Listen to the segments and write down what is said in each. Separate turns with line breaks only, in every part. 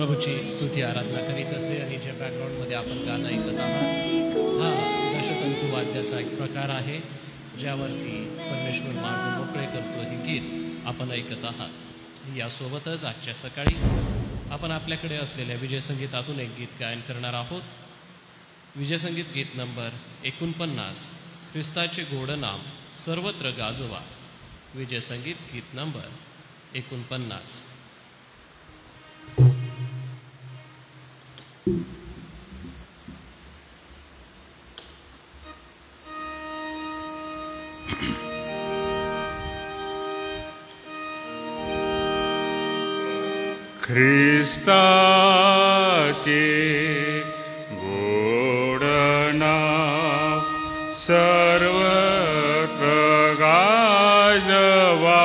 प्रभूची स्तुती आराधना करीत असे आणि ज्या बॅकग्राऊंडमध्ये आपण गाणं ऐकत आहात हा दशतंतू वाद्याचा एक प्रकार आहे ज्यावरती परमेश्वर मार्ग मोकळे करतो हे गीत आपण ऐकत आहात। यासोबतच आजच्या सकाळी आपण आपल्याकडे असलेल्या विजय संगीतातून एक गीत गायन करणार आहोत। विजय संगीत गीत नंबर 49 ख्रिस्ताचे गोड नाम सर्वत्र गाजवा। विजय संगीत गीत नंबर 49।
ख्रिस्ताचे गोड नाम सर्वत्र गाजवा।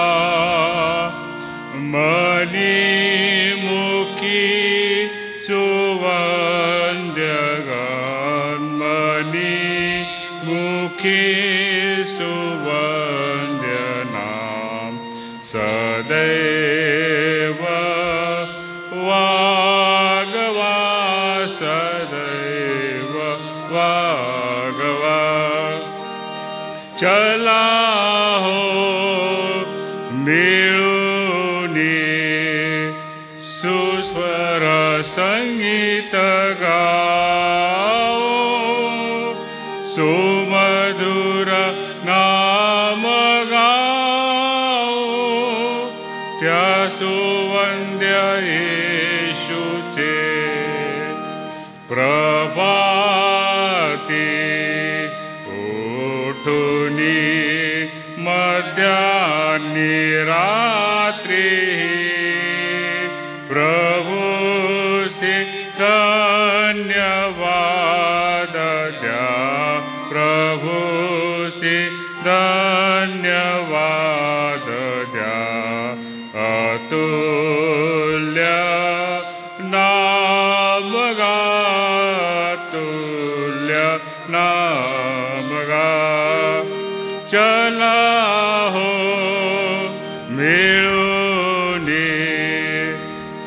मनी मुखी सुवंद्यगान मनी मुखी सुवंद्य नाम सदैव वागवा सदैव वागवा। चला हो मिळूनी सुस्वर संगीत गाओ। सुमधुर नाम गाओ त्या सुवंद्य येशूचे। प्रभाती उठुनी मध्यान्ही रात्री प्रभूसी धन्यवाद द्या। प्रभूसी धन्यवाद द्या। अतुल्य नाम गा अतुल्य नाम गा। चला हो मिळूनी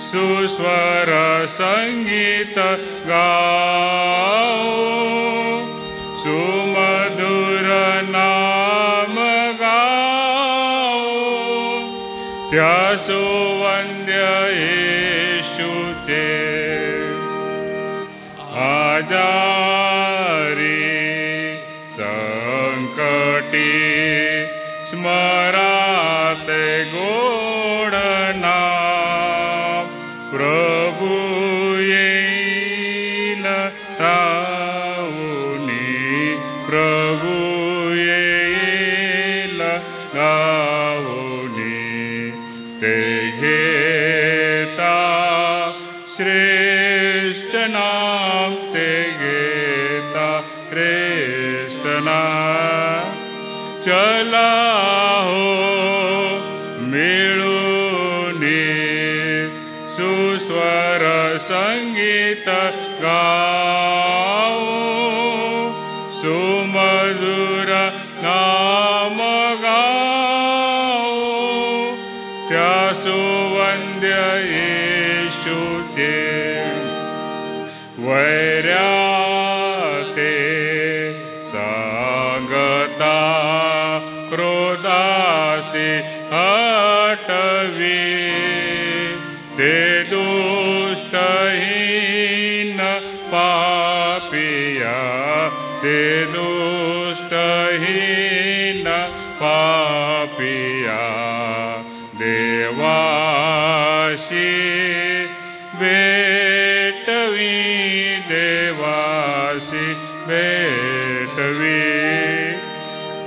सुस्वर संगीत गाओ। सुमधुर नाम गाओ त्या सुवंद्य येशूचे। आजारी संकटी स्मराते गोड नाम प्रभू येईल गाऊनी। प्रभू येईल गाऊनी ते घेता श्रेष्ठ नाम ते घेता श्रेष्ठ नाम। चला हो मिळूनी सुस्वर संगीत गाओ। सुमधुर नाम गाओ त्या सुवंद्य येशूचे। वैराते सांगता क्रोधासी हटवी ते दुष्टहीन पापिया। ते दुष्टहीन पापिया देवाशी भेटवी। देवाशी भेटवी।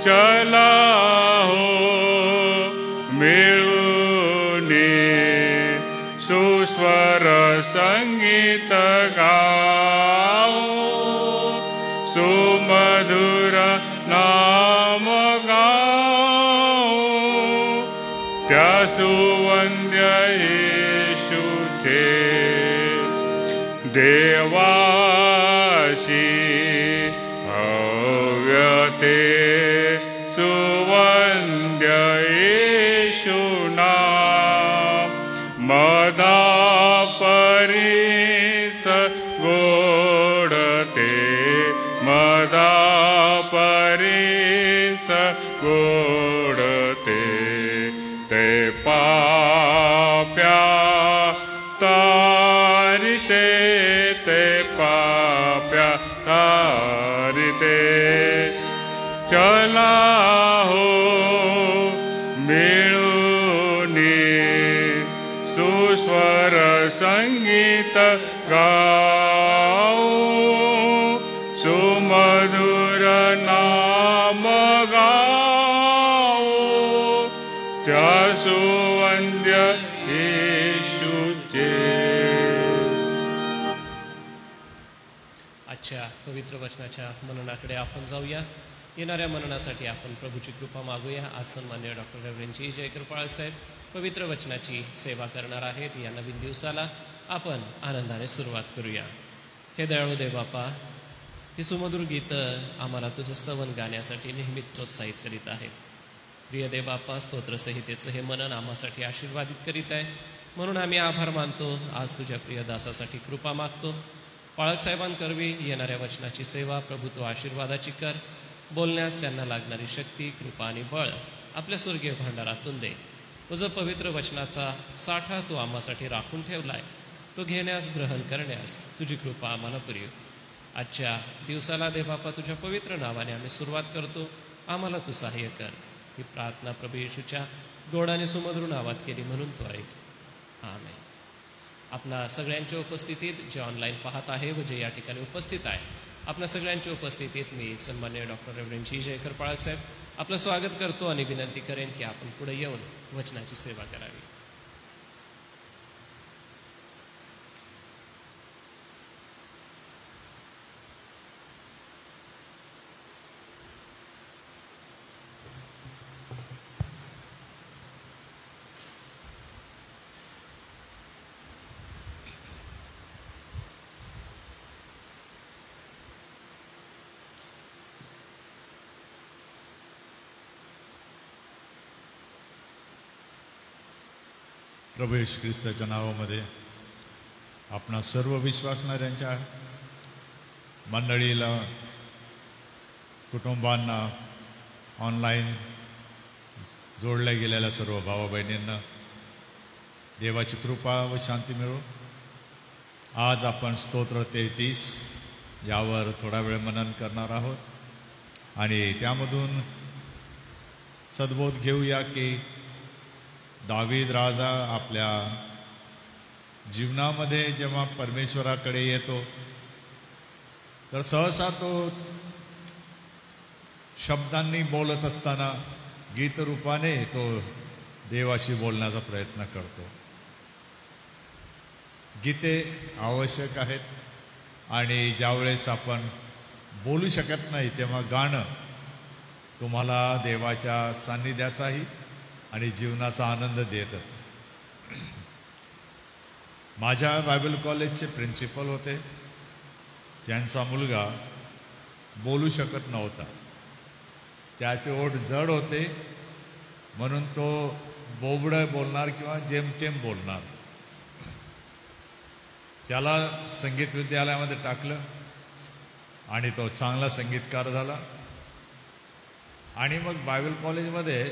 चला हो मिळूनी सुस्वर संगीत गाओ। सुमधुर नाम गाऊ त्या सुवंद्य येशूचे देवाशी हव्यते सुवंद्य येशूना मधा परीस गोडते मधा परीस गोडते ते पाप्या तारिते ते पाप्या तारिते चला हो मिळूनी सुस्वर संगीत गाऊ सुमधुर नाम गाऊ त्या सुवंद्य येशूचे.
आजच्या पवित्र वचनाच्या मननाकडे आपण जाऊया. येणाऱ्या मननासाठी आपण प्रभूची कृपा मागूया. आज सन्मान्य डॉक्टर रेव्हरंड जी जयकर पाळसाहेब पवित्र वचनाची सेवा करणार आहेत. या नवीन दिवसाला आपण आनंदाने सुरुवात करूया. हे दयाळू देव बापा, ही सुमधुर गीतं आम्हाला तुझं स्तवन गाण्यासाठी नेहमी प्रोत्साहित करीत आहेत. प्रिय देव बापा, स्तोत्रसंहितेचं हे मनन आम्हासाठी आशीर्वादित करीत आहे, म्हणून आम्ही आभार मानतो. आज तुझ्या प्रिय दासासाठी कृपा मागतो. पाळकसाहेबांकरवी येणाऱ्या वचनाची सेवा प्रभू तू आशीर्वादाची कर. बोलण्यास त्यांना लागणारी शक्ती, कृपा आणि बळ आपल्या स्वर्गीय भांडारातून दे. तुझं पवित्र वचनाचा साठा तू आम्हासाठी राखून ठेवलाय, तो घेण्यास ग्रहण करण्यास तुझी कृपा आम्हाला पुरेव. आजच्या दिवसाला देवबापा तुझ्या पवित्र नावाने आम्ही सुरुवात करतो. आम्हाला तू सहाय्य कर. ही प्रार्थना प्रभू येशूच्या गोड आणि सुमधुर नावात केली म्हणून तू ऐक. आमेन. आपल्या सगळ्यांच्या उपस्थितीत जे ऑनलाईन पाहत आहे व जे या ठिकाणी उपस्थित आहे, आपल्या सगळ्यांच्या उपस्थितीत मी सन्मान्य डॉक्टर रेव्हरंड जी जयकर पाळकसाहेब आपलं स्वागत करतो आणि विनंती करेन की आपण पुढे येऊन वचनाची सेवा करावी.
प्रभू येशू ख्रिस्ताच्या नावामध्ये आपणा सर्व विश्वासणाऱ्यांच्या मंडळीला, कुटुंबांना, ऑनलाईन जोडल्या गेलेल्या सर्व भावा बहिणींना देवाची कृपा व शांती मिळो. आज आपण स्तोत्र 33 यावर थोडा वेळ मनन करणार आहोत आणि त्यामधून सद्बोध घेऊया की दावीद राजा आपल्या जीवनामध्ये जेव्हा परमेश्वराकडे येतो तर सहसा तो शब्दांनी बोलत असताना गीतरूपाने तो देवाशी बोलण्याचा प्रयत्न करतो. गीते आवश्यक आहेत आणि ज्यावेळेस आपण बोलू शकत नाही तेव्हा गाणं तुम्हाला देवाच्या सान्निध्याचाही आणि जीवनाचा आनंद देतं. माझ्या बायबल कॉलेजचे प्रिन्सिपल होते. त्यांचा मुलगा बोलू शकत नव्हता. त्याचे ओठ जड होते म्हणून तो बोबडं बोलणार किंवा जेमतेम बोलणार. त्याला संगीत विद्यालयामध्ये टाकलं आणि तो चांगला संगीतकार झाला. आणि मग बायबल कॉलेजमध्ये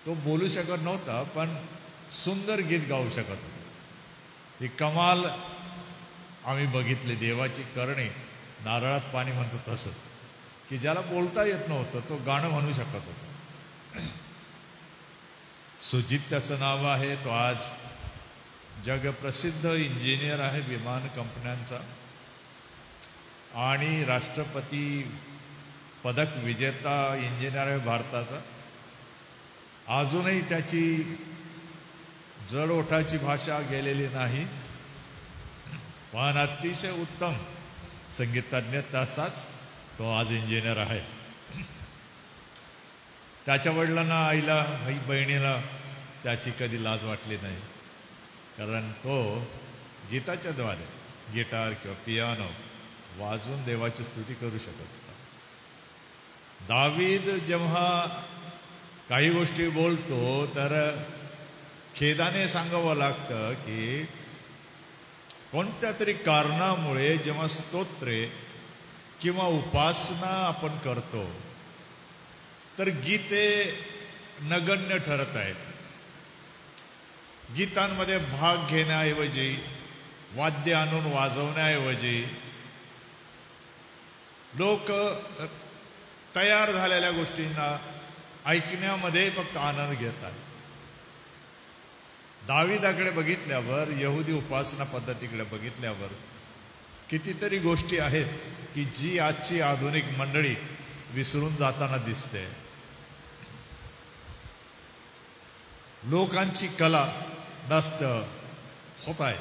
तो बोलू शकत नव्हता पण सुंदर गीत गाऊ शकत होता. ही कमाल आम्ही बघितली. देवाची करणी, नारळात पाणी म्हणतो तसं, की ज्याला बोलता येत नव्हतं तो गाणं म्हणू शकत होता. सुजित त्याचं नाव आहे. तो आज जगप्रसिद्ध इंजिनियर आहे विमान कंपन्यांचा आणि राष्ट्रपती पदक विजेता इंजिनियर आहे भारताचा. अजूनही त्याची जड ओठाची भाषा गेलेली नाही पण अतिशय उत्तम संगीतज्ञ तसाच तो आज इंजिनियर आहे. त्याच्या वडिलांना, आईला, बहिणीला त्याची कधी लाज वाटली नाही, कारण तो गीताच्या द्वारे गिटार किंवा पियानो वाजवून देवाची स्तुती करू शकत होता. दावीद जेव्हा काही गोष्टी बोलतो तर खेदाने सांगावं लागतं की कोणत्या तरी कारणामुळे जेव्हा स्तोत्रे किंवा उपासना आपण करतो तर गीते नगण्य ठरत आहेत. गीतांमध्ये भाग घेण्याऐवजी, वाद्य आणून वाजवण्याऐवजी लोक तयार झालेल्या गोष्टींना ऐकण्यामध्ये फक्त आनंद घेतात. दाविदाकडे बघितल्यावर, यहुदी उपासना पद्धतीकडे बघितल्यावर कितीतरी गोष्टी आहेत की जी आजची आधुनिक मंडळी विसरून जाताना दिसते. लोकांची कला नष्ट होत आहे.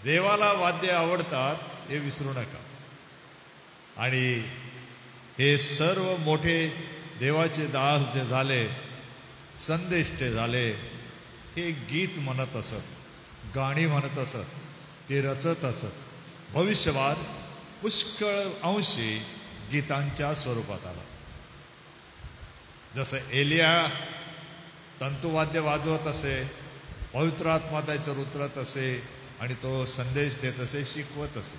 देवाला वाद्य आवडतात हे विसरू नका. आणि हे सर्व मोठे देवाचे दास जे झाले, संदेष्टे झाले, हे गीत म्हणत असत, गाणी म्हणत असत, ते रचत असत. भविष्यवाद पुष्कळ अंशी गीतांच्या स्वरूपात आला. जसं एलिया तंतुवाद्य वाजवत असे, पवित्र आत्मा त्याच्यावर उतरत असे आणि तो संदेश देत असे, शिकवत असे.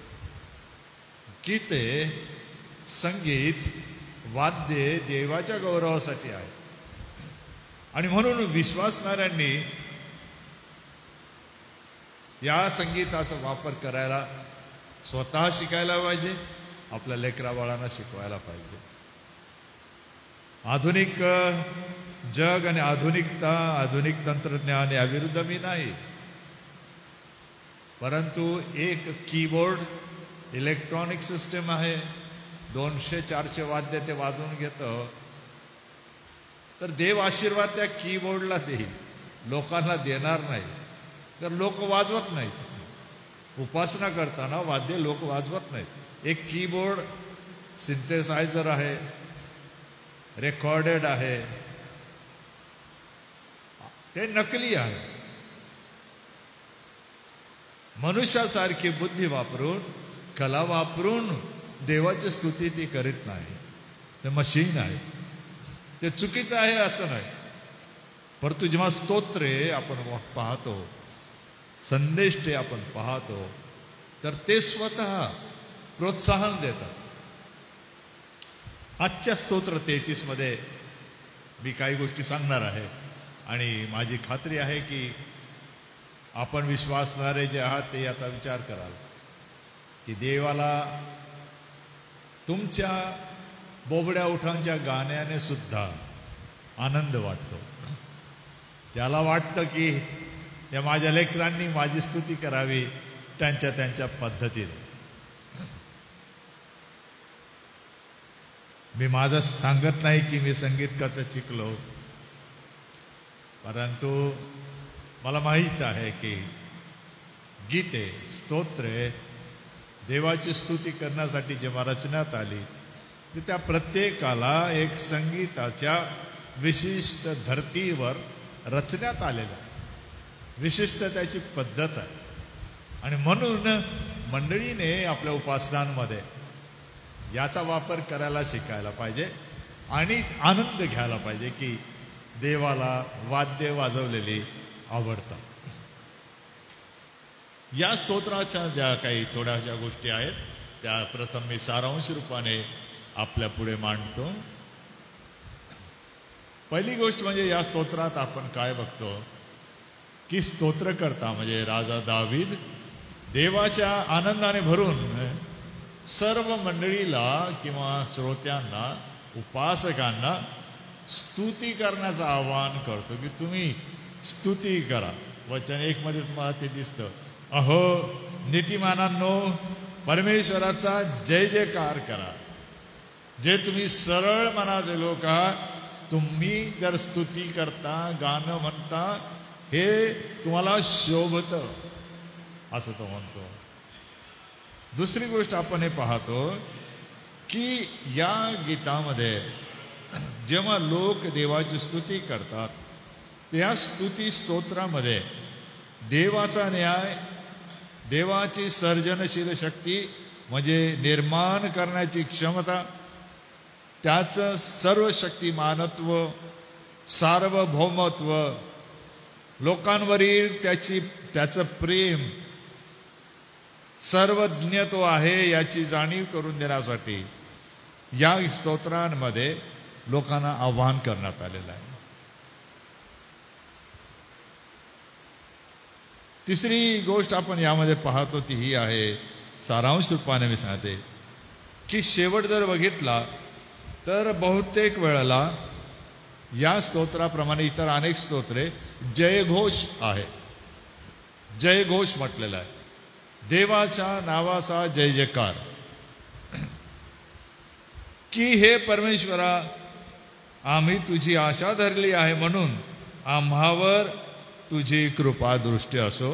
गीते, संगीत, वाद्ये देवाच्या गौरवासाठी आहे. आणि म्हणून विश्वासणाऱ्यांनी या संगीताचा वापर करायला स्वतः शिकायला पाहिजे, आपल्या लेकरा बाळांना शिकवायला पाहिजे. आधुनिक जग आणि आधुनिकता, आधुनिक तंत्रज्ञान याविरुद्ध मी नाही, परंतु एक कीबोर्ड इलेक्ट्रॉनिक सिस्टम आहे, 200-400 वाद्य ते वाजवून घेतं, तर देव आशीर्वाद त्या कीबोर्डला देईल, लोकांना देणार नाही. तर लोक वाजवत नाहीत. उपासना करताना वाद्य लोक वाजवत नाहीत. एक कीबोर्ड सिंथेसायझर आहे, रेकॉर्डेड आहे, ते नकली आहे. मनुष्यासारखी बुद्धी वापरून, कला वापरून देवाची स्तुती ती करीत नाही. ते मशीन आहे. ते चुकीचं आहे असं नाही, परंतु जेव्हा स्तोत्रे आपण पाहतो, संदेष्टे आपण पाहतो, तर ते स्वतः प्रोत्साहन देतात. आजच्या स्तोत्र 33 मध्ये मी काही गोष्टी सांगणार आहे आणि माझी खात्री आहे की आपण विश्वासणारे जे आहात ते याचा विचार कराल की देवाला तुमच्या बोबड्या उठांच्या गाण्याने सुद्धा आनंद वाटतो. त्याला वाटतं की या माझ्या लेकरांनी माझी स्तुती करावी त्यांच्या त्यांच्या पद्धतीने. मी माझं सांगत नाही की मी संगीत कसं शिकलो, परंतु मला माहीत आहे की गीते, स्तोत्रे देवाची स्तुती करण्यासाठी जेव्हा रचण्यात आली, तर त्या प्रत्येकाला एक संगीताच्या विशिष्ट धर्तीवर रचण्यात आलेलं, विशिष्ट त्याची पद्धत आहे. आणि म्हणून मंडळीने आपल्या उपासनांमध्ये याचा वापर करायला शिकायला पाहिजे आणि आनंद घ्यायला पाहिजे की देवाला वाद्य वाजवलेली आवडतात. या स्तोत्राच्या ज्या काही थोड्याशा गोष्टी आहेत त्या प्रथम मी सारांश रूपाने आपल्या पुढे मांडतो. पहिली गोष्ट म्हणजे या स्तोत्रात आपण काय बघतो की स्तोत्रकर्ता म्हणजे राजा दावीद देवाच्या आनंदाने भरून सर्व मंडळीला किंवा श्रोत्यांना, उपासकांना स्तुती करण्याचं आवाहन करतो की तुम्ही स्तुती करा. वचन 1 मध्ये तुम्हाला ते दिसतं, अहो नीतिमानांनो परमेश्वराचा जय जयकार करा. जे तुम्ही सरळ मनाचे लोक आहात, तुम्ही जर स्तुती करता, गाणं म्हणता, हे तुम्हाला शोभतं असं तो म्हणतो. दुसरी गोष्ट आपण हे पाहतो की या गीतामध्ये जेव्हा लोक देवाची स्तुती करतात, त्या स्तुती स्तोत्रामध्ये देवाचा न्याय, देवाची सर्जनशील शक्ती म्हणजे निर्माण करण्याची क्षमता, त्याचं सर्व शक्तिमानत्व, सार्वभौमत्व, लोकांवरील त्याचं प्रेम, सर्वज्ञत्व आहे याची जाणीव करून देण्यासाठी या स्तोत्रांमध्ये लोकांना आव्हान करण्यात आलेलं आहे. तिसरी गोष्ट आपण यामध्ये पाहतो ती ही आहे, सारांश रूपाने मी सांगते की शेवट जर बघितला तर बहुतेक वेळेला या स्तोत्राप्रमाणे इतर अनेक स्तोत्रे जयघोष आहे, जयघोष म्हटलेला आहे, देवाच्या नावाचा जय जयकार की हे परमेश्वरा, आम्ही तुझी आशा धरली आहे म्हणून आम्हावर तुझी कृपा दृष्टी असो.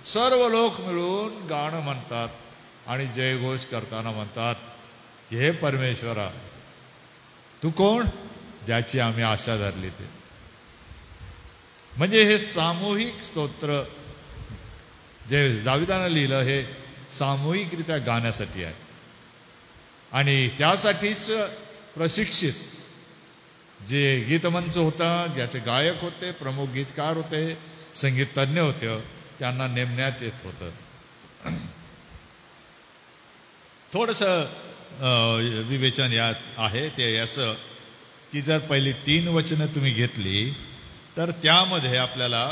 सर्व लोक मिळून गाणं म्हणतात आणि जयघोष करताना म्हणतात की हे परमेश्वरा, तू कोण, ज्याची आम्ही आशा धरली ते. म्हणजे हे सामूहिक स्तोत्र जे दाविदानं लिहिलं हे सामूहिकरित्या गाण्यासाठी आहे आणि त्यासाठीच प्रशिक्षित जे गीतमंच होता, ज्याचे गायक होते, प्रमुख गीतकार होते, संगीत तज्ञ होते, त्यांना नेमण्यात येत होतं. थोडंसं विवेचन यात आहे ते असं की जर पहिली 3 वचनं तुम्ही घेतली तर त्यामध्ये आपल्याला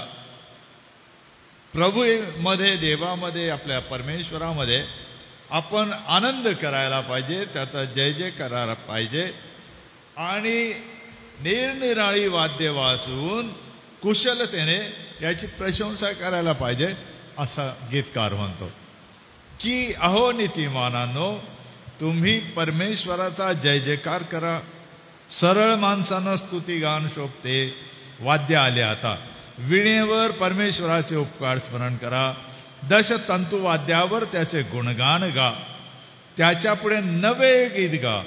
प्रभूमध्ये, देवामध्ये, आपल्या परमेश्वरामध्ये आपण आनंद करायला पाहिजे, त्याचा जय जय करायला पाहिजे आणि निरनिराळी वाद्य वाजवून कुशलतेने याची प्रशंसा करायला पाहिजे, असा गीतकार म्हणतो की अहो नीतिमानांनो, तुम्ही परमेश्वराचा जय जयकार करा. सरळ माणसानं स्तुतिगान शोभते. वाद्य आले आता. वीणेवर परमेश्वराचे उपकार स्मरण करा. दशतंतू वाद्यावर त्याचे गुणगान गा. त्याच्या पुढे नवे गीत गा.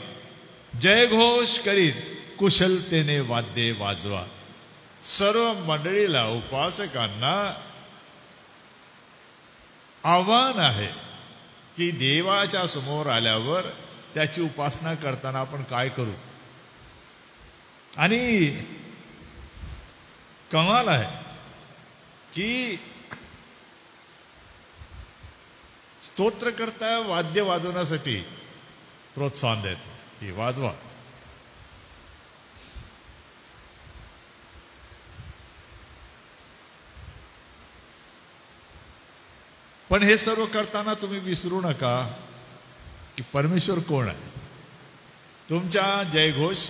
जयघोष करीत कुशलतेने वाद्ये वाजवा. सर्व मंडळीला, उपासकांना आव्हान आहे की देवाच्या समोर आल्यावर त्याची उपासना करताना आपण काय करू. आणि कमाल आहे की स्तोत्रकर्ता वाद्य वाजवण्यासाठी प्रोत्साहन देतो की वाजवा. पण हे सर्व करताना तुम्ही विसरू नका की परमेश्वर कोण आहे. तुमच्या जयघोष,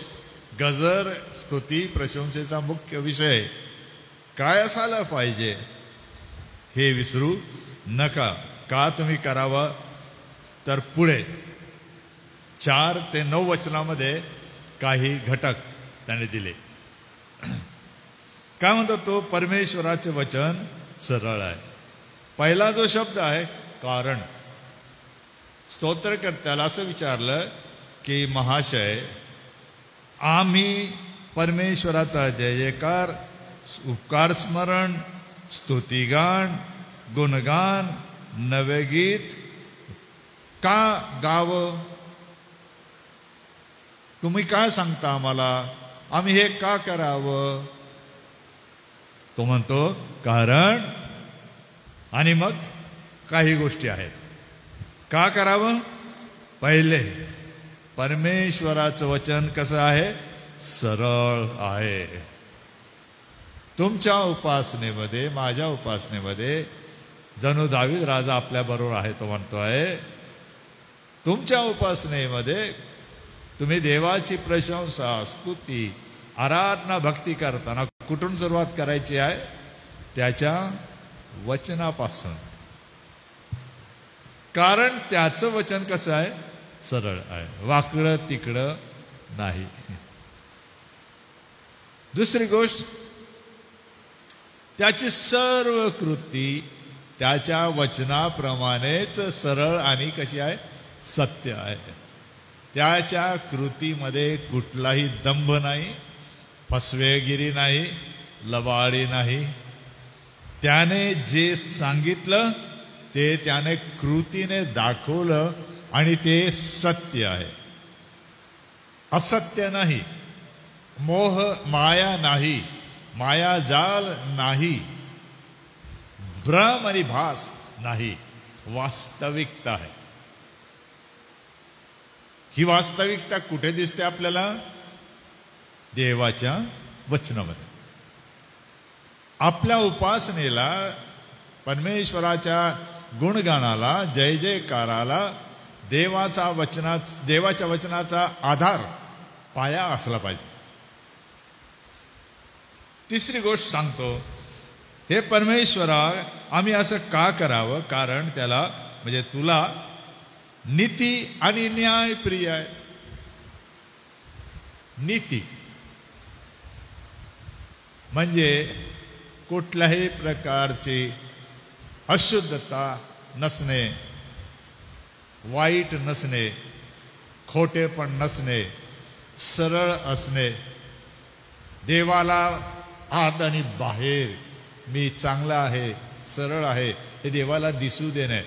गजर, स्तुती, प्रशंसेचा मुख्य विषय काय असायला पाहिजे हे विसरू नका. का तुम्ही करावं तर पुढे 4 ते 9 वचनामध्ये काही घटक त्याने दिले. काय म्हणतो तो, परमेश्वराचे वचन सरळ आहे. पहिला जो शब्द आहे कारण. स्तोत्रकर्त्याला असं विचारलं की महाशय, आम्ही परमेश्वराचा जय जयकार, उपकार स्मरण, स्तुतिगान, गुणगान, नवे गीत का गावं. तुम्ही काय सांगता आम्हाला, आम्ही हे का करावं. तो म्हणतो कारण. आणि मग काही गोष्टी आहेत का करावं. पहिले, परमेश्वराचं वचन कसं आहे, सरळ आहे. तुमच्या उपासनेमध्ये, माझ्या उपासनेमध्ये जणू दावीद राजा आपल्या बरोबर आहे. तो म्हणतोय तुमच्या उपासनेमध्ये तुम्ही देवाची प्रशंसा, स्तुती, आराधना, भक्ती करताना कुठून सुरुवात करायची आहे, त्याच्या वचनापासून. कारण त्याचं वचन कसं आहे, सरळ आहे, वाकडं तिकडं नाही. दुसरी गोष्ट, त्याची सर्व कृती त्याच्या वचनाप्रमाणेच सरळ आणि कशी आहे, सत्य आहे. त्याच्या कृतीमध्ये कुठलाही दंभ नाही, फसवेगिरी नाही, लबाडी नाही. त्याने जे सांगितलं ते त्याने कृतीने दाखवलं आणि ते सत्य आहे, असत्य नाही. मोह माया नाही, मायाजाल नाही, भ्रम आणि भास नाही, वास्तविकता आहे. ही वास्तविकता कुठे दिसते आपल्याला? देवाच्या वचनामध्ये. आपल्या उपासनेला, परमेश्वराच्या गुणगानाला, जय जयकाराला देवाच्या वचनाचा आधार, पाया असला पाहिजे. तिसरी गोष्ट सांगतो, हे परमेश्वरा आम्ही असं का करावं? कारण त्याला म्हणजे तुला नीती आणि न्याय प्रिय आहे. नीती म्हणजे कुठल्याही प्रकारची अशुद्धता नसणे, वाईट नसणे, खोटेपण नसणे, सरळ असणे. देवाला आत आणि बाहेर मी चांगला आहे, सरळ आहे हे देवाला दिसू देणे.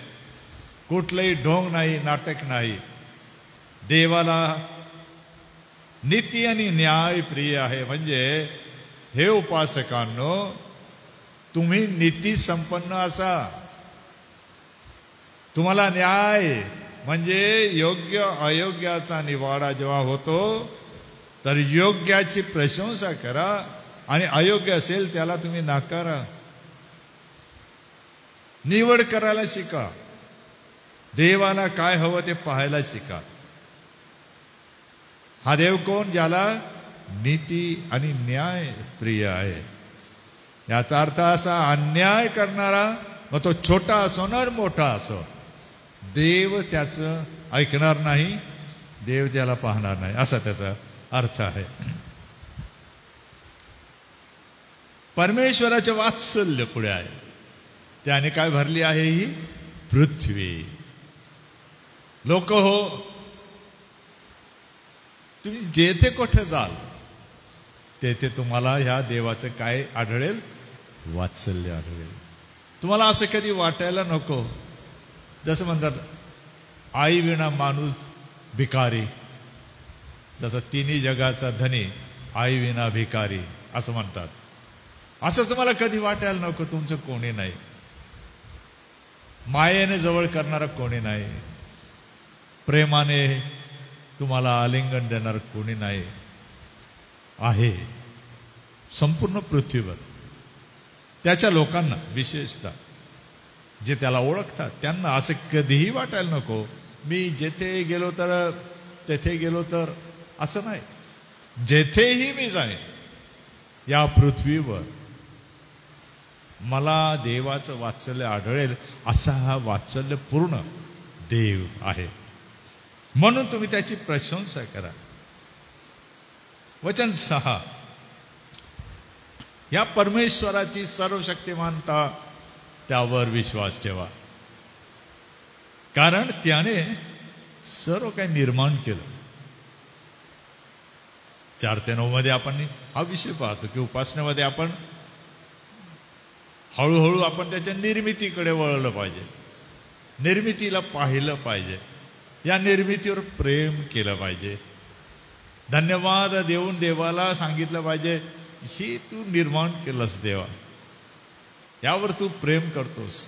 कुठलंही ढोंग नाही, नाटक नाही. देवाला नीती आणि न्याय प्रिय आहे. म्हणजे हे उपासकांनो, तुम्ही नीती संपन्न असा. तुम्हाला न्याय म्हणजे योग्य अयोग्याचा निवाडा जेव्हा होतो तर योग्याची प्रशंसा करा आणि अयोग्य असेल त्याला तुम्ही नाकारा. निवड करायला शिका. देवाला काय हवं ते पाहायला शिका. हा देव कोण? ज्याला नीती आणि न्याय प्रिय आहे. याचा अर्थ असा, अन्याय करणारा मग तो छोटा असो ना मोठा असो, देव त्याचं ऐकणार नाही, देव त्याला पाहणार नाही, असा त्याचा अर्थ आहे. परमेश्वराचे वात्सल्य पुढे आहे. त्याने काय भरली आहे? ही पृथ्वी. लोक हो, तुम्ही जेथे कुठे जाल तेथे तुम्हाला ह्या देवाचं काय आढळेल? वात्सल्य आढळेल. तुम्हाला असं कधी वाटायला नको, जसं म्हणतात आई विना माणूस भिकारी, जसं तिन्ही जगाचा धनी आई विना भिकारी असं म्हणतात. असं तुम्हाला कधी वाटायला नको. तुमचं कोणी नाही, मायेने जवळ करणारा कोणी नाही, प्रेमाने तुम्हाला आलिंगन देणार कोणी नाही आहे संपूर्ण पृथ्वीवर. त्याच्या लोकांना विशेषतः जे त्याला ओळखतात त्यांना असं कधीही वाटायला नको मी जेथे गेलो तर तेथे गेलो तर, असं नाही. जेथेही मी जाईन या पृथ्वीवर मला देवाचं वात्सल्य आढळेल. असा हा वात्सल्य पूर्ण देव आहे. म्हणून तुम्ही त्याची प्रशंसा करा. वचन 6, या परमेश्वराची सर्वशक्तिमानता त्यावर विश्वास ठेवा, कारण त्याने सर्व काही निर्माण केलं. 4 ते 9 मध्ये आपण हा विषय पाहतो की उपासनेमध्ये आपण हळूहळू आपण त्याच्या निर्मितीकडे वळलं पाहिजे, निर्मितीला पाहिलं पाहिजे, या निर्मितीवर प्रेम केलं पाहिजे, धन्यवाद देऊन देवाला सांगितलं पाहिजे ही तू निर्माण केलंस देवा, यावर तू प्रेम करतोस.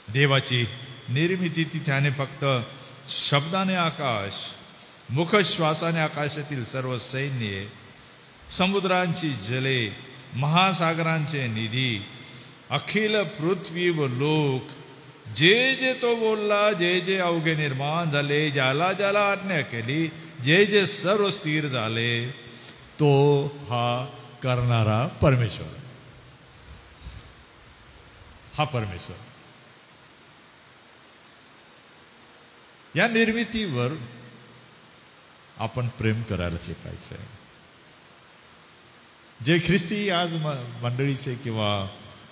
देवाची निर्मिती ती त्याने फक्त शब्दाने आकाश, मुखश्वासाने आकाशातील सर्व सैन्य, समुद्रांची जले, महासागरांचे निधी, अखिल पृथ्वी व लोक, जे जे तो बोलला, जे जे अवघे निर्माण झाले, ज्याला ज्याला आज्ञा केली, जे जे सर्व स्थिर झाले, तो हा करणारा परमेश्वर. हा परमेश्वर. या निर्मितीवर आपण प्रेम करायला शिकायचं आहे. जे ख्रिस्ती आज मंडळीचे किंवा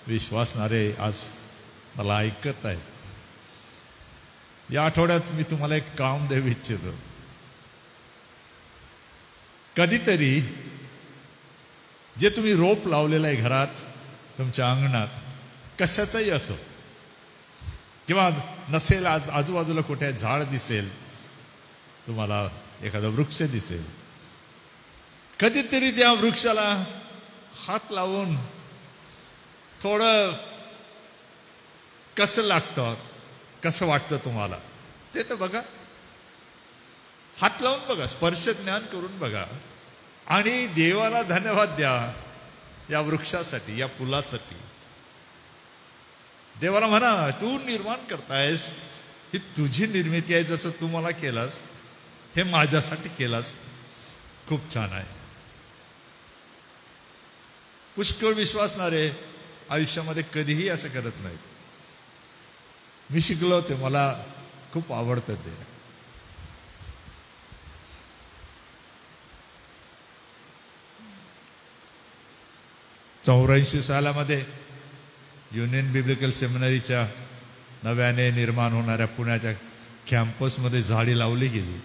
विश्वासणारे आज मला ऐकत आहेत. या आठवड्यात मी तुम्हाला एक काम देऊ इच्छितो. कधीतरी जे तुम्ही रोप लावलेलं आहे घरात, तुमच्या अंगणात, कशाचाही असो, किंवा नसेल, आज आजूबाजूला कुठे झाड दिसेल, तुम्हाला एखादा वृक्ष दिसेल, कधीतरी त्या वृक्षाला हात लावून थोडं कसं लागतं, कसं वाटतं तुम्हाला ते तर बघा. हात लावून बघा, स्पर्श ज्ञान करून बघा आणि देवाला धन्यवाद द्या या वृक्षासाठी, या फुलासाठी. देवाला म्हणा, तू निर्माण करतायस, ही तुझी निर्मिती आहे, जसं तू मला केलास, हे माझ्यासाठी केलास, खूप छान आहे. पुष्कळ विश्वासणारे आयुष्यामध्ये कधीही असं करत नाहीत. मी शिकलो ते, मला खूप आवडतं ते. '84 सालामध्ये युनियन बिब्लिकल सेमिनरीच्या नव्याने निर्माण होणाऱ्या पुण्याच्या कॅम्पसमध्ये झाडे लावली गेली.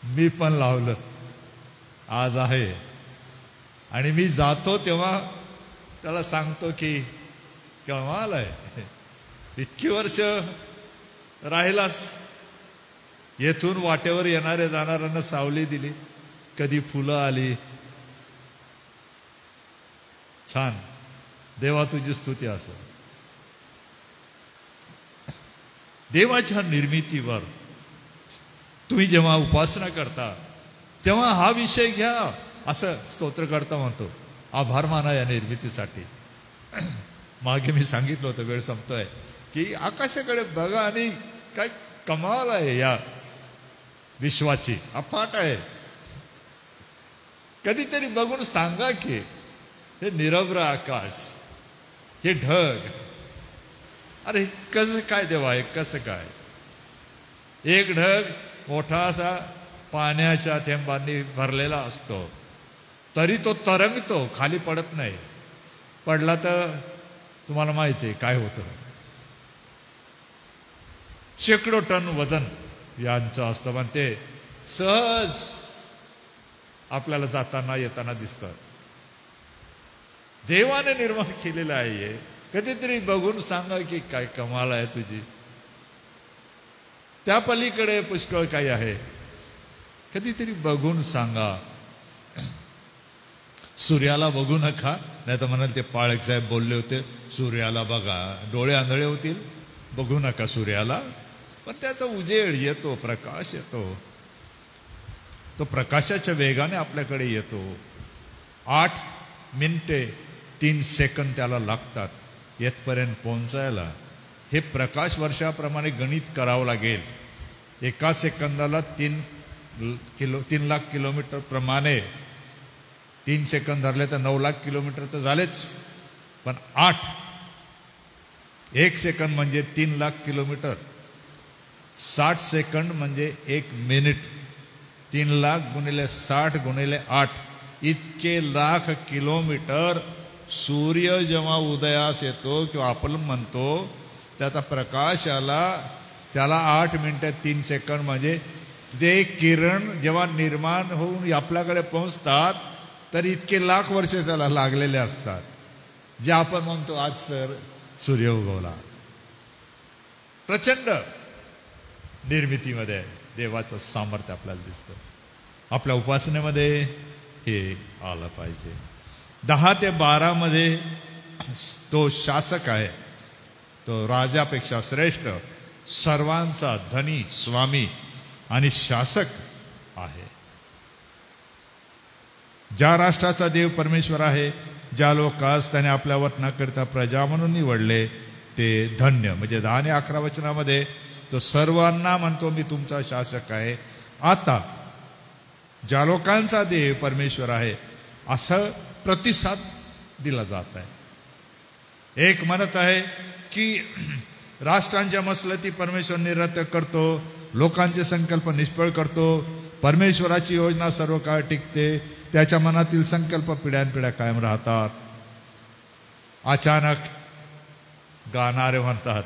मी पण लावलं, आज आहे. आणि मी जातो तेव्हा त्याला सांगतो की कमाल आहे, इतकी वर्ष राहिलास, येथून वाटेवर येणाऱ्या जाणाऱ्यांना सावली दिली, कधी फुलं आली. छान. देवा तुझी स्तुती असो. देवाच्या निर्मितीवर तुम्ही जेव्हा उपासना करता तेव्हा हा विषय घ्या. असं स्तोत्रकर्ता म्हणतो, आभार माना या निर्मितीसाठी. मागे मी सांगितलं होतं, वेळ संपतोय, की आकाशाकडे बघा आणि काय कमाल आहे या विश्वाची, अफाट आहे. कधीतरी बघून सांगा की हे निरभ्र आकाश, हे ढग, अरे कसं काय देवा आहे, कसं काय. एक ढग मोठासा पाण्याच्या थेंबांनी भरलेला असतो, तरी तो तरंगतो, खाली पडत नाही. पडला तर तुम्हाला माहिती आहे काय होतं. शेकडो टन वजन यांचं असतं, पण ते सहज आपल्याला जाताना येताना दिसतं. देवाने निर्माण केलेलं आहे. कधीतरी बघून सांगा की काय कमाल आहे तुझी. त्या पलीकडे पुष्कळ काही आहे, कधीतरी बघून सांगा. सूर्याला बघू नका, नाही तर म्हणाल ते पाळक साहेब बोलले होते, सूर्याला बघा, डोळे आंधळे होतील. बघू नका सूर्याला, पण त्याचा उजेड येतो, प्रकाश येतो, तो प्रकाशाच्या वेगाने आपल्याकडे येतो. 8 मिनिटे 3 सेकंद त्याला लागतात येथपर्यंत पोहोचायला. हे प्रकाश वर्षाप्रमाणे गणित करावं लागेल. एका सेकंदाला 3 लाख किलोमीटर प्रमाणे 3 सेकंद धरले तर 9 लाख किलोमीटर तर झालेच. पण 1 सेकंद म्हणजे 3 लाख किलोमीटर. 60 सेकंड म्हणजे 1 मिनिट. 3 लाख गुणिले 60 गुणिले 8 इतके लाख किलोमीटर सूर्य जेव्हा उदयास येतो किंवा आपण म्हणतो त्याचा प्रकाश आला, त्याला 8 मिनिटं 3 सेकंड म्हणजे ते किरण जेव्हा निर्माण होऊन आपल्याकडे पोहोचतात तर इतके लाख वर्ष त्याला लागलेले असतात. जे आपण म्हणतो आज सर सूर्य उगवला. प्रचंड निर्मितीमध्ये देवाचं सामर्थ्य आपल्याला दिसतं. आपल्या उपासनेमध्ये हे आलं पाहिजे. 10 ते 12 मध्ये तो शासक आहे, तो राजापेक्षा श्रेष्ठ, सर्वांचा धनी, स्वामी आणि शासक आहे. ज्या राष्ट्राचा देव परमेश्वर आहे, ज्या लोकांस त्याने आपल्या वतनाकरिता प्रजा म्हणून निवडले ते धन्य. म्हणजे 10 आणि 11 वचनामध्ये तो सर्वांना म्हणतो मी तुमचा शासक आहे. आता ज्या लोकांचा देव परमेश्वर आहे असं प्रतिसाद दिला जात आहे. एक म्हणत आहे की राष्ट्रांच्या मसलती परमेश्वर निरर्थक करतो, लोकांचे संकल्प निष्फळ करतो. परमेश्वराची योजना सर्व काळ टिकते, त्याच्या मनातील संकल्प पिढ्यानपिढ्या कायम राहतात. अचानक गाणारे म्हणतात,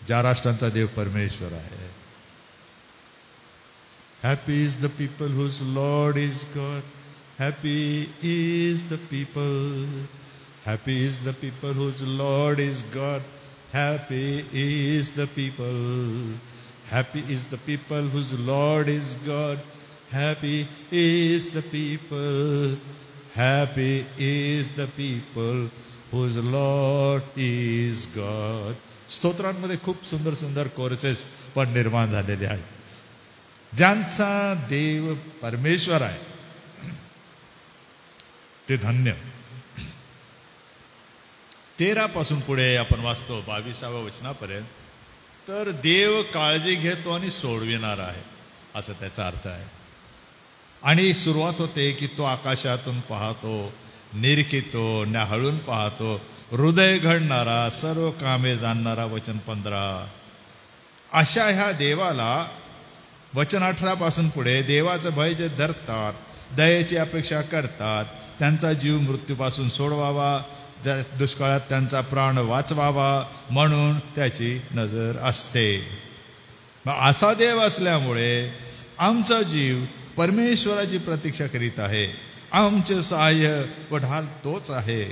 ज्या राष्ट्रांचा देव परमेश्वर आहे. Happy is the people whose Lord is God. Happy is the people. Happy is the people whose Lord is God. Happy is the people. Happy is the people whose Lord is God. Happy is the people. Happy is the people whose Lord is God. स्तोत्रांमध्ये खूप सुंदर सुंदर courses पण निर्माण झालेले आहेत. ज्यांचा देव परमेश्वर आहे ते धन्य. 13 पासून पुढे आपण वाचतो 22व्या वचनापर्यंत, तर देव काळजी घेतो आणि सोडविणारा आहे असं त्याचा अर्थ आहे. आणि सुरुवात होते की तो आकाशातून पाहतो, निरखितो, न्याहाळून पाहतो, हृदय घडणारा, सर्व कामे जाणणारा. वचन 15. अशा ह्या देवाला, वचन 18 पासून पुढे, देवाचं भय जे धरतात, दयेची अपेक्षा करतात, त्यांचा जीव मृत्यूपासून सोडवावा, दुष्काळात त्यांचा प्राण वाचवावा म्हणून त्याची नजर असते. मग असा देव असल्यामुळे आमचा जीव परमेश्वराची प्रतीक्षा करीत आहे. आमचे सहाय्य व ढाल तोच आहे.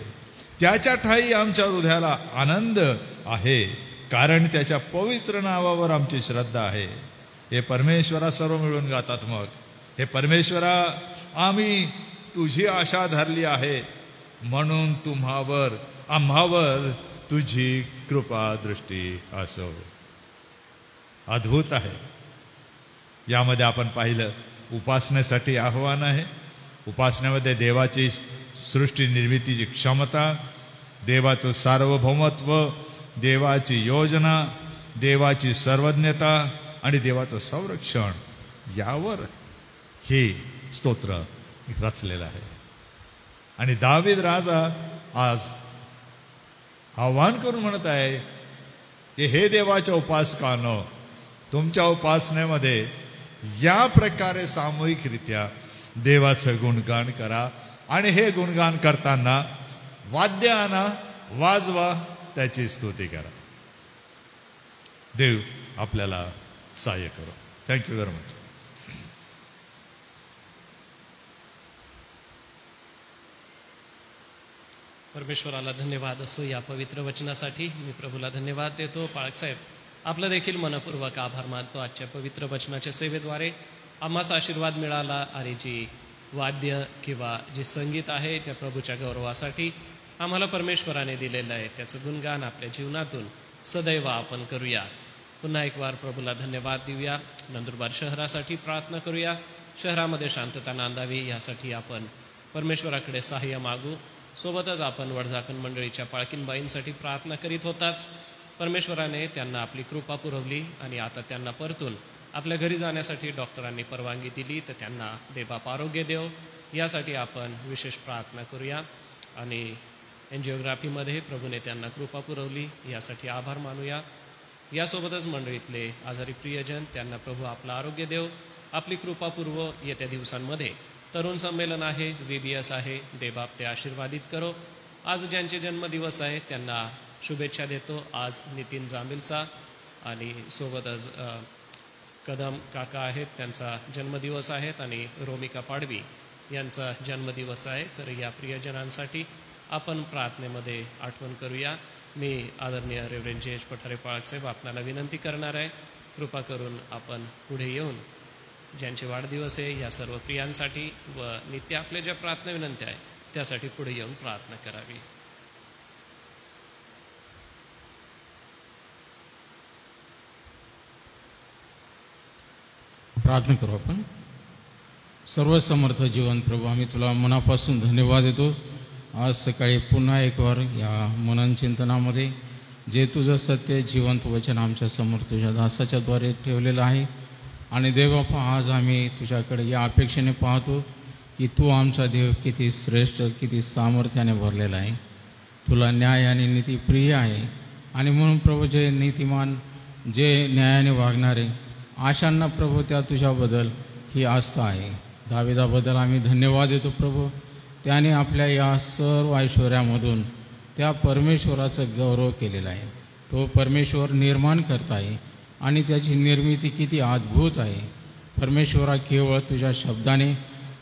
त्याच्या ठाई आमच्या हृदयाला आनंद आहे, कारण त्याच्या पवित्र नावावर आमची श्रद्धा आहे. हे परमेश्वरा सर्व मिळून गातात. मग हे परमेश्वरा, आम्ही तुझी आशा धरली आहे म्हणून आम्हावर तुझी कृपा दृष्टी असो. अद्भुत आहे. यामध्ये आपण पाहिलं उपासनेसाठी आव्हान आहे. उपासनेमध्ये देवाची सृष्टी निर्मितीची क्षमता, देवाचं सार्वभौमत्व, देवाची योजना, देवाची सर्वज्ञता आणि देवाचं संरक्षण, यावर हे स्तोत्र रचलेलं आहे. आणि दावीद राजा आज आव्हान करून म्हणत आहे की हे देवाच्या उपासकांनो, तुमच्या उपासनेमध्ये या प्रकारे सामूहिकरित्या देवाचं गुणगान करा. आणि हे गुणगान करताना वाद्य आणा, वाजवा, त्याची स्तुती करा. देव आपल्याला सहाय्य करो. Thank you very much.
परमेश्वराला धन्यवाद असो या पवित्र वचनासाठी. मी प्रभूला धन्यवाद देतो. पाळक साहेब, आपलं देखील मनपूर्वक आभार मानतो. आजच्या पवित्र वचनाच्या सेवेद्वारे आम्हास आशीर्वाद मिळाला आणि जी वाद्य किंवा जे संगीत आहे त्या प्रभूच्या गौरवासाठी आम्हाला परमेश्वराने दिलेलं आहे, त्याचं गुणगान आपल्या जीवनातून सदैव आपण करूया. पुन्हा एक वार प्रभूला धन्यवाद देऊया. नंदुरबार शहरासाठी प्रार्थना करूया. शहरामध्ये शांतता नांदावी यासाठी आपण परमेश्वराकडे सहाय्य मागू. सोबतच आपण वडझाकण मंडळीच्या पाळकीनबाईंसाठी प्रार्थना करीत होतात. परमेश्वराने त्यांना आपली कृपा पुरवली आणि आता त्यांना परतून आपल्या घरी जाण्यासाठी डॉक्टरांनी परवानगी दिली, तर त्यांना देवबाप आरोग्य देव यासाठी आपण विशेष प्रार्थना करूया. आणि एन्जिओग्राफीमध्ये प्रभूने त्यांना कृपा पुरवली यासाठी आभार मानूया. यासोबतच मंडळीतले आजारी प्रियजन, त्यांना प्रभू आपलं आरोग्य देव, आपली कृपा पुरवो. येत्या दिवसांमध्ये तरुण संमेलन आहे, VBS आहे, देवबाप ते आशीर्वादित करो. आज ज्यांचे जन्मदिवस आहे त्यांना शुभेच्छा देतो. आज नितीन जांबिलचा आणि सोबतच कदम काका आहेत, त्यांचा जन्मदिवस आहेत, आणि रोमिका पाडवी यांचा जन्मदिवस आहे. तर या प्रियजनांसाठी आपण प्रार्थनेमध्ये आठवण करूया. मी आदरणीय रेव्हरेंड JH पठारे पाळकसाहेब आपल्याला विनंती करणार आहे, कृपा करून आपण पुढे येऊन ज्यांचे वाढदिवस आहे या सर्व प्रियांसाठी व नित्य आपल्या ज्या प्रार्थना विनंती आहे त्यासाठी पुढे येऊन प्रार्थना करावी.
प्रार्थना करू आपण. सर्वसमर्थ जीवन प्रभू, आम्ही तुला मनापासून धन्यवाद देतो. आज सकाळी पुन्हा एक वार या मनन चिंतनामध्ये जे तुझं सत्य जिवंत वचन आमच्या समोर तुझ्या दासाच्या द्वारे ठेवलेलं आहे. आणि देवबापा, आज आम्ही तुझ्याकडे या अपेक्षेने पाहतो की तू आमचा देव किती श्रेष्ठ, किती सामर्थ्याने भरलेला आहे. तुला न्याय आणि नीती प्रिय आहे. आणि म्हणून प्रभू, जे नीतिमान, जे न्यायाने वागणारे, आशांना प्रभू त्या तुझ्याबद्दल ही आस्था आहे. दाविदाबद्दल आम्ही धन्यवाद देतो प्रभू. त्याने आपल्या या सर्व ऐश्वर्यामधून त्या परमेश्वराचं गौरव केलेला आहे. तो परमेश्वर निर्माण करत आहे आणि त्याची निर्मिती किती अद्भुत आहे. परमेश्वरा केवळ तुझ्या शब्दाने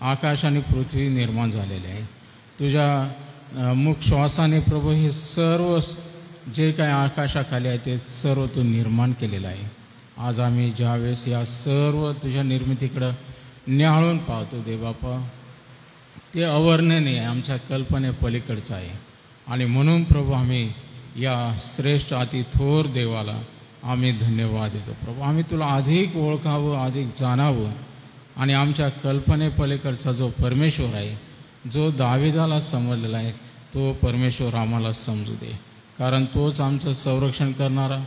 आकाश आणि पृथ्वी निर्माण झालेले आहे. तुझ्या मुख श्वासाने प्रभू हे सर्व जे काय आकाशाखाली आहे ते सर्व तू निर्माण केलेलं आहे. आज आम्ही ज्यावेळेस या सर्व तुझ्या निर्मितीकडं न्याहाळून पाहतो देवबापा, ते अवर्णनीय आमच्या कल्पने पलीकडचं आहे. आणि म्हणून प्रभू आम्ही या श्रेष्ठ अति थोर देवाला आम्ही धन्यवाद देतो. प्रभू आम्ही तुला अधिक ओळखावं, अधिक जाणावं आणि आमच्या कल्पनेपलीकडचा जो परमेश्वर आहे, जो दाविदाला समजलेला आहे, तो परमेश्वर आम्हाला समजू दे. कारण तोच आमचं संरक्षण करणारा,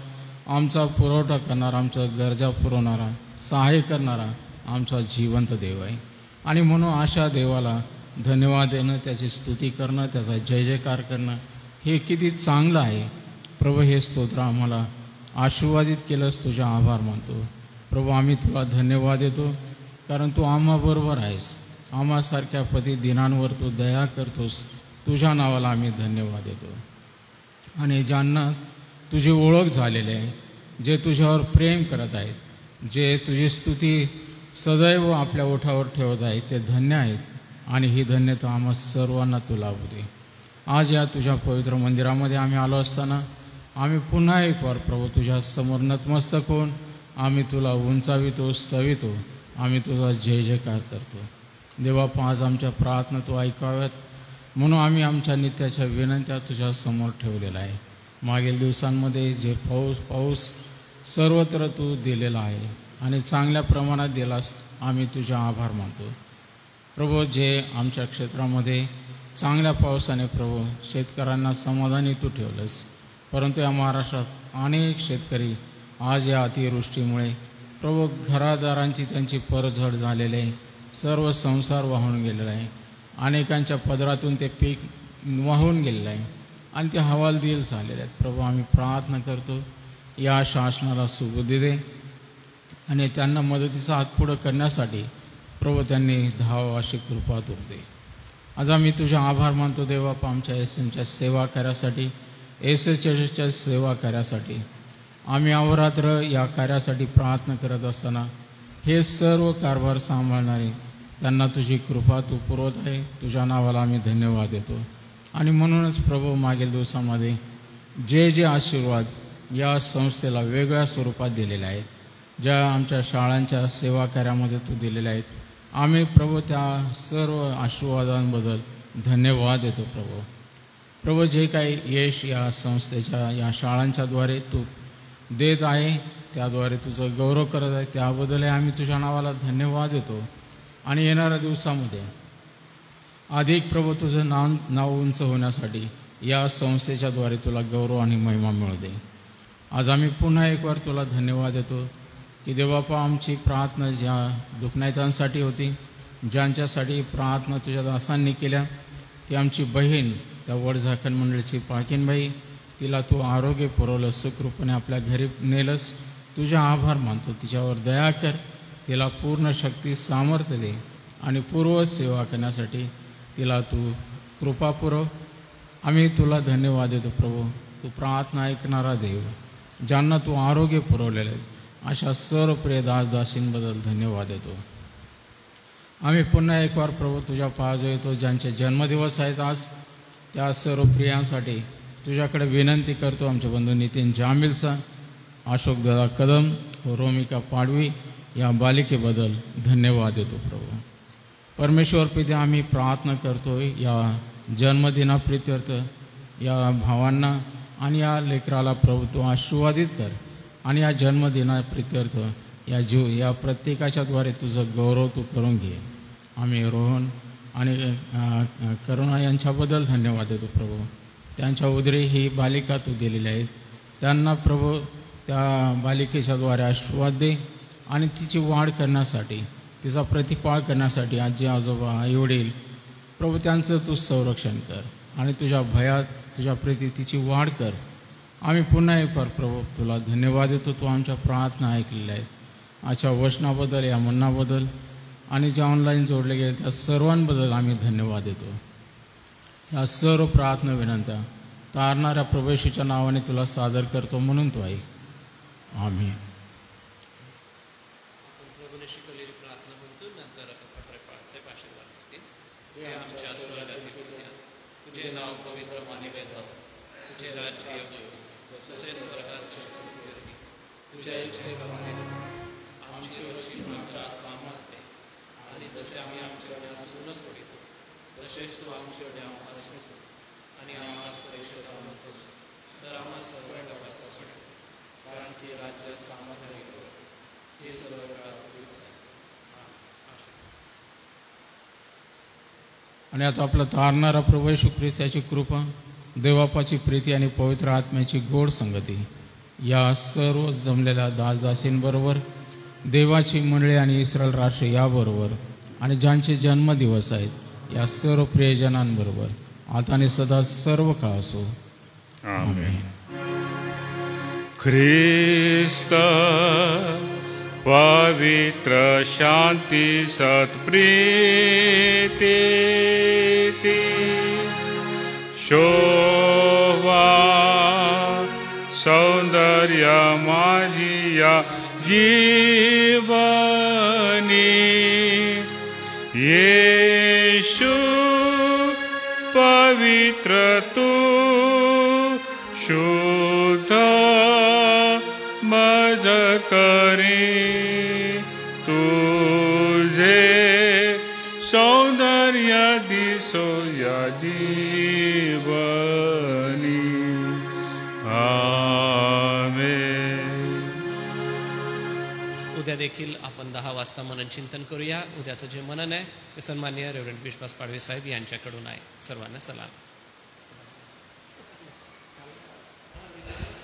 आमचा पुरवठा करणारा, आमच्या गरजा पुरवणारा, सहाय्य करणारा आमचा जिवंत देव आहे. आणि म्हणून अशा देवाला धन्यवाद देणं, त्याची स्तुती करणं, त्याचा जय जयकार करणं हे किती चांगलं आहे. प्रभू हे स्तोत्र आम्हाला आशीर्वादित केलंस, तुझा आभार मानतो. प्रभू आम्ही तुला धन्यवाद देतो कारण तू आम्हाबरोबर आहेस. आम्हासारख्या प्रतिदिनांवर तू दया करतोस. तुझ्या नावाला आम्ही धन्यवाद देतो. आणि ज्यांना तुझी ओळख झालेली आहे, जे तुझ्यावर प्रेम करत आहेत, जे तुझी स्तुती सदैव आपल्या ओठावर ठेवत आहेत, ते धन्य आहेत. आणि ही धन्यता आम्हा सर्वांना तू लाभू दे. आज या तुझ्या पवित्र मंदिरामध्ये आम्ही आलो असताना आम्ही पुन्हा एक वार प्रभू तुझ्या समोर नतमस्तक होऊन आम्ही तुला उंचावितो, स्तवितो, आम्ही तुझा जय जयकार करतो. देवापा आज आमच्या प्रार्थना तू ऐकाव्यात म्हणून आम्ही आमच्या नित्याच्या विनंत्या तुझ्या समोर ठेवलेला आहे. मागील दिवसांमध्ये जे पाऊस सर्वत्र तू दिलेला आहे आणि चांगल्या प्रमाणात दिलास, आम्ही तुझा आभार मानतो. प्रभू जे आमच्या क्षेत्रामध्ये चांगल्या पावसाने प्रभू शेतकऱ्यांना समाधानी तू ठेवलंस, परंतु या महाराष्ट्रात अनेक शेतकरी आज या अतिवृष्टीमुळे प्रभू घरादारांची त्यांची परझड झालेली आहे. सर्व संसार वाहून गेलेला आहे. अनेकांच्या पदरातून ते पीक वाहून गेलेलं आहे आणि ते हवालदिल झालेले आहेत. प्रभू आम्ही प्रार्थना करतो, या शासनाला सुबुद्धी दे आणि त्यांना मदतीचा हात पुढं करण्यासाठी प्रभू त्यांनी धाव अशी कृपा तू दे. आज आम्ही तुझा आभार मानतो देवापा आमच्या एसएनच्या सेवा कार्यासाठी, एसएचच्या सेवा कार्यासाठी. आम्ही अहोरात्र या कार्यासाठी प्रार्थना करत असताना हे सर्व कारभार सांभाळणारे त्यांना तुझी कृपा तू पुरवत आहे. तुझ्या नावाला आम्ही धन्यवाद देतो. आणि म्हणूनच प्रभू मागील दिवसामध्ये जे जे आशीर्वाद या संस्थेला वेगळ्या स्वरूपात दिलेले आहेत, ज्या आमच्या शाळांच्या सेवा कार्यामध्ये तू दिलेले आहेत, आम्ही प्रभू त्या सर्व आशीर्वादांबद्दल धन्यवाद देतो. प्रभू जे काही यश या संस्थेच्या या शाळांच्याद्वारे तू देत आहे, त्याद्वारे तुझं गौरव करत आहे, त्याबद्दल आम्ही तुझ्या नावाला धन्यवाद देतो. आणि येणाऱ्या दिवसामध्ये अधिक प्रभू तुझं नाव उंच होण्यासाठी या संस्थेच्याद्वारे तुला गौरव आणि महिमा मिळू दे. आज आम्ही पुन्हा एक वार तुला धन्यवाद देतो की देवापा आमची प्रार्थना ज्या दुखण्यातांसाठी होती, ज्यांच्यासाठी प्रार्थना तुझ्या दासांनी केल्या, ती आमची बहीण त्या वडझाकण मंडळीची पाळकीनबाई, तिला तू आरोग्य पुरवलं, सुखरूपणे आपल्या घरी नेलंस. तुझ्या आभार मानतो. तिच्यावर दया कर, तिला पूर्ण शक्ती सामर्थ्य दे आणि पूर्व सेवा करण्यासाठी तिला तू कृपा पुरव. आम्ही तुला धन्यवाद देतो प्रभू. तू प्रार्थना ऐकणारा देव, ज्यांना तू आरोग्य पुरवलेलं आहे, अशा सर्व प्रिय दासदासींबद्दल धन्यवाद देतो. आम्ही पुन्हा एक वार प्रभू तुझ्या पायाजवळ येतो. ज्यांचे जन्मदिवस आहेत आज, त्या सर्व प्रियांसाठी तुझ्याकडे विनंती करतो. आमचे बंधू नितीन जांबिलचा, अशोकदादा कदम, रोमिका पाडवी या बालिकेबद्दल धन्यवाद देतो प्रभू. परमेश्वर पिते आम्ही प्रार्थना करतो या जन्मदिनाप्रित्यर्थ या भावांना आणि या लेकराला प्रभू तू आशीर्वादित कर. आणि या जन्मदिनाप्रित्यर्थ या प्रत्येकाच्याद्वारे तुझं गौरव तू करून घे. आम्ही रोहन आणि करुणा यांच्याबद्दल धन्यवाद देतो प्रभू. त्यांच्या उदरी ही बालिका तू दिलेली आहे, त्यांना प्रभू त्या बालिकेच्याद्वारे आशीर्वाद दे आणि तिची वाढ करण्यासाठी, तिचा प्रतिपाळ करण्यासाठी आजी आजोबा आईवडील प्रभू त्यांचं तू संरक्षण कर आणि तुझ्या भयात तुझ्या प्रीती तिची वाढ कर. आम्ही पुन्हा एक वार प्रभू तुला धन्यवाद देतो. तू आमच्या प्रार्थना ऐकलेल्या आहेत. आजच्या वचनाबद्दल, या म्हणण्याबद्दल आणि ज्या ऑनलाईन जोडले गेले त्या सर्वांबद्दल आम्ही धन्यवाद देतो. या सर्व प्रार्थना विनंत्या तारणाऱ्या प्रवेशाच्या नावाने तुला सादर करतो म्हणून तू ऐक. आमेन.
प्रभूने शिकवलेली प्रार्थना म्हणतो, नंतर साहेब आशीर्वाद देतील. हे आमच्या स्वर्गातील पित्या, तुझे नाव पवित्र मानले जावं, तुझे राज्य येवो, जसे स्वर्गात तसेच पृथ्वीवरही. तुझ्या इच्छेप्रमाणे आमची रोजची प्रार्थना आज आम्हास दे, आणि जसे आम्ही आमच्या न्यास न सोडितो तसेच तू आमच्या न्यास सोड, आणि आम्हास परीक्षेत आणू नकोस, तर आम्हा सर्व तपासता सोड, कारण की राज्य सामर्थ्य आणि गौरव हे सर्व काळात तुझेच आहे.
आणि आता आपला तारणारा प्रभू येशू ख्रिस्त याची कृपा, देवबापाची प्रीती आणि पवित्र आत्म्याची गोड संगती या सर्व जमलेल्या दासदासींबरोबर, देवाची मंडळी आणि इस्रायल राष्ट्र याबरोबर, आणि ज्यांचे जन्मदिवस आहेत या सर्व प्रियजनांबरोबर आता आणि सदा सर्व काळ असो.
आमेन. ख्रिस्त पवित्र शांती सत्प्रीती शोभा सौंदर्य माझी या जीवनी येशू पवित्र तू शुद्ध मज करी, तुझे सौंदर्य दिसो या जीवनी. आमेन.
उद्या देखील आपण 10 वाजता मनन चिंतन करूया. उद्याचं जे मनन आहे ते सन्माननीय रेव्हरंड विश्वास पाडवे साहेब यांच्याकडून आहे. सर्वांना सलाम.